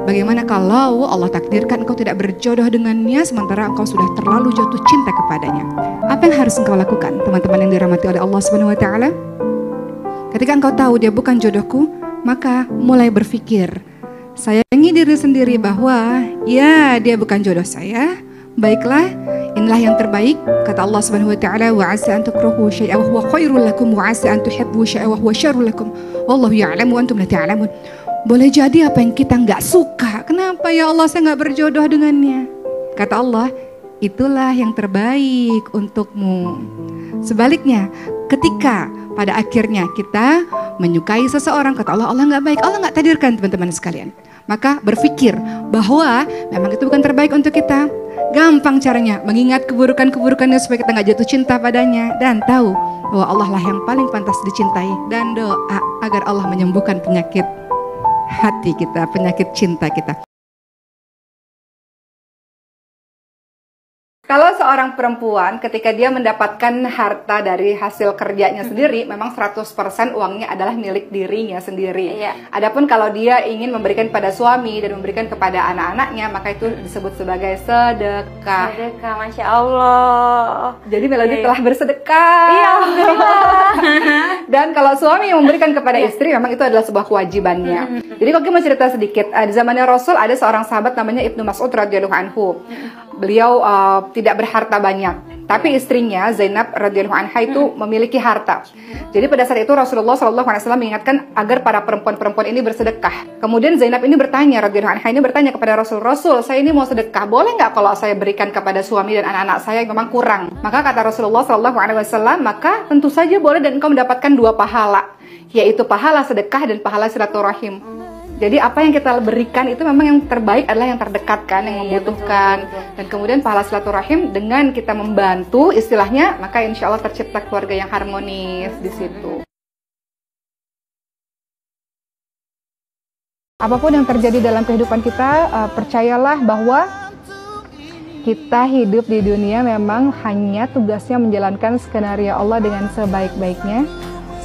Bagaimana kalau Allah takdirkan engkau tidak berjodoh dengannya sementara engkau sudah terlalu jatuh cinta kepadanya? Apa yang harus engkau lakukan, teman-teman yang dirahmati oleh Allah Subhanahu wa taala? Ketika engkau tahu dia bukan jodohku, maka mulai berpikir, sayangi diri sendiri bahwa ya dia bukan jodoh saya. Baiklah, inilah yang terbaik. Kata Allah Subhanahu wa taala, wa 'asa an takrahu syai'an wa huwa khairul lakum wa 'asa an tuhibbu syai'an wa huwa syarrul lakum. Wallahu ya'lamu wa antum la ta'lamun. Boleh jadi apa yang kita nggak suka. Kenapa ya Allah saya nggak berjodoh dengannya? Kata Allah, itulah yang terbaik untukmu. Sebaliknya, ketika pada akhirnya kita menyukai seseorang, kata Allah, Allah nggak baik, Allah nggak takdirkan teman-teman sekalian. Maka berpikir bahwa memang itu bukan terbaik untuk kita. Gampang caranya, mengingat keburukan-keburukannya supaya kita nggak jatuh cinta padanya. Dan tahu bahwa Allah lah yang paling pantas dicintai. Dan doa agar Allah menyembuhkan penyakit hati kita, penyakit cinta kita. Kalau seorang perempuan ketika dia mendapatkan harta dari hasil kerjanya sendiri, memang 100% uangnya adalah milik dirinya sendiri. Iya. Adapun kalau dia ingin memberikan pada suami dan memberikan kepada anak-anaknya, maka itu disebut sebagai sedekah. Sedekah, Masya Allah. Jadi Melody telah bersedekah. Iya, alhamdulillah. Dan kalau suami yang memberikan kepada istri, memang itu adalah sebuah kewajibannya. Jadi kalau kita mau cerita sedikit, di zamannya Rasul ada seorang sahabat namanya Ibnu Mas'ud radhiyallahu anhu. Beliau tidak berharta banyak, tapi istrinya Zainab radhiyallahu anha itu memiliki harta. Jadi pada saat itu Rasulullah SAW mengingatkan agar para perempuan-perempuan ini bersedekah. Kemudian Zainab ini bertanya, radhiyallahu anha ini bertanya kepada Rasul, Rasul, saya ini mau sedekah, boleh nggak kalau saya berikan kepada suami dan anak-anak saya yang memang kurang? Maka kata Rasulullah SAW, maka tentu saja boleh dan engkau mendapatkan 2 pahala, yaitu pahala sedekah dan pahala silaturahim. Jadi apa yang kita berikan itu memang yang terbaik adalah yang terdekat kan, yang membutuhkan. Dan kemudian pahala silaturahim dengan kita membantu istilahnya, maka insya Allah tercipta keluarga yang harmonis di situ. Apapun yang terjadi dalam kehidupan kita, percayalah bahwa kita hidup di dunia memang hanya tugasnya menjalankan skenario Allah dengan sebaik-baiknya.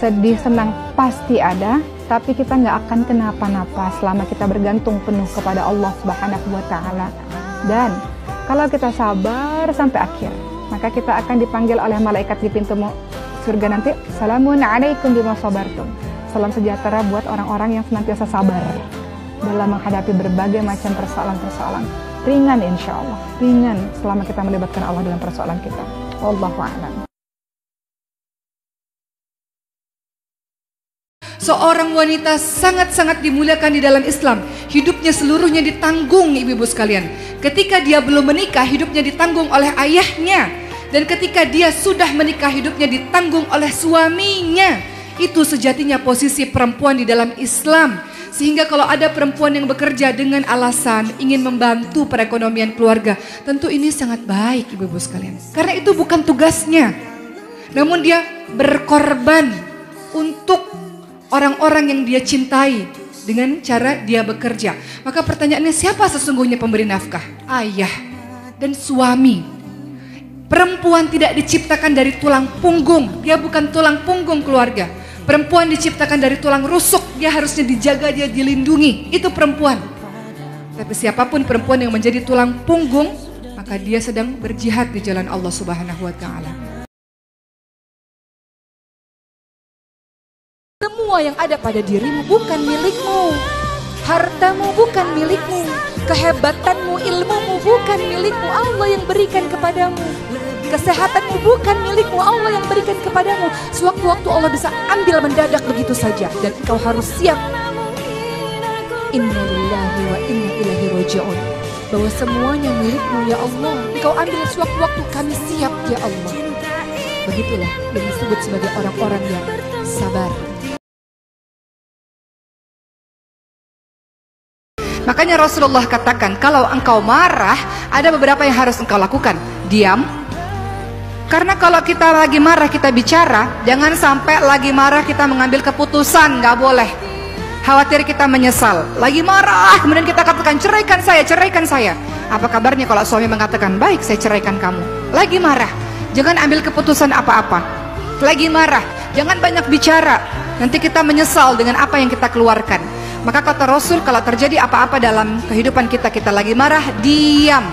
Sedih, senang pasti ada, tapi kita nggak akan kenapa-napa selama kita bergantung penuh kepada Allah Subhanahu wa taala. Dan kalau kita sabar sampai akhir, maka kita akan dipanggil oleh malaikat di pintu surga nanti, Assalamun alaikum bima sabartum. Salam sejahtera buat orang-orang yang senantiasa sabar dalam menghadapi berbagai macam persoalan-persoalan. Ringan insya Allah, ringan selama kita melibatkan Allah dalam persoalan kita. Wallahu a'lam. Seorang wanita sangat-sangat dimuliakan di dalam Islam. Hidupnya seluruhnya ditanggung ibu-ibu sekalian. Ketika dia belum menikah, hidupnya ditanggung oleh ayahnya. Dan ketika dia sudah menikah, hidupnya ditanggung oleh suaminya. Itu sejatinya posisi perempuan di dalam Islam. Sehingga kalau ada perempuan yang bekerja dengan alasan ingin membantu perekonomian keluarga, tentu ini sangat baik ibu-ibu sekalian. Karena itu bukan tugasnya. Namun dia berkorban untuk orang-orang yang dia cintai dengan cara dia bekerja. Maka pertanyaannya, siapa sesungguhnya pemberi nafkah? Ayah dan suami. Perempuan tidak diciptakan dari tulang punggung. Dia bukan tulang punggung keluarga. Perempuan diciptakan dari tulang rusuk. Dia harusnya dijaga, dia dilindungi. Itu perempuan. Tapi siapapun perempuan yang menjadi tulang punggung, maka dia sedang berjihad di jalan Allah Subhanahu wa taala. Semua yang ada pada dirimu bukan milikmu. Hartamu bukan milikmu. Kehebatanmu, ilmumu bukan milikmu. Allah yang berikan kepadamu. Kesehatanmu bukan milikmu. Allah yang berikan kepadamu. Sewaktu-waktu Allah bisa ambil mendadak begitu saja. Dan engkau harus siap. Inna lillahi wa inna ilaihi raji'un. Bahwa semuanya milikmu ya Allah. Engkau ambil sewaktu-waktu, kami siap ya Allah. Begitulah yang disebut sebagai orang-orang yang sabar. Makanya Rasulullah katakan, kalau engkau marah, ada beberapa yang harus engkau lakukan. Diam. Karena kalau kita lagi marah, kita bicara, jangan sampai lagi marah kita mengambil keputusan, nggak boleh. Khawatir kita menyesal. Lagi marah, kemudian kita katakan, ceraikan saya, ceraikan saya. Apa kabarnya kalau suami mengatakan, baik saya ceraikan kamu. Lagi marah, jangan ambil keputusan apa-apa. Lagi marah, jangan banyak bicara. Nanti kita menyesal dengan apa yang kita keluarkan. Maka kata Rasul, kalau terjadi apa-apa dalam kehidupan kita, kita lagi marah, diam.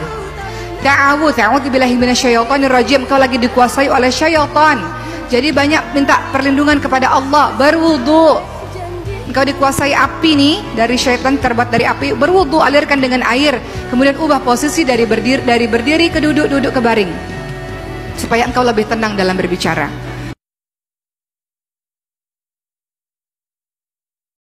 A'udzubillahi minasyaitonir rajim. Kau lagi dikuasai oleh syaitan. Jadi banyak minta perlindungan kepada Allah, berwudu. Engkau dikuasai api nih, dari syaitan, terbuat dari api, berwudu, alirkan dengan air. Kemudian ubah posisi dari berdiri ke duduk, duduk ke baring, supaya engkau lebih tenang dalam berbicara.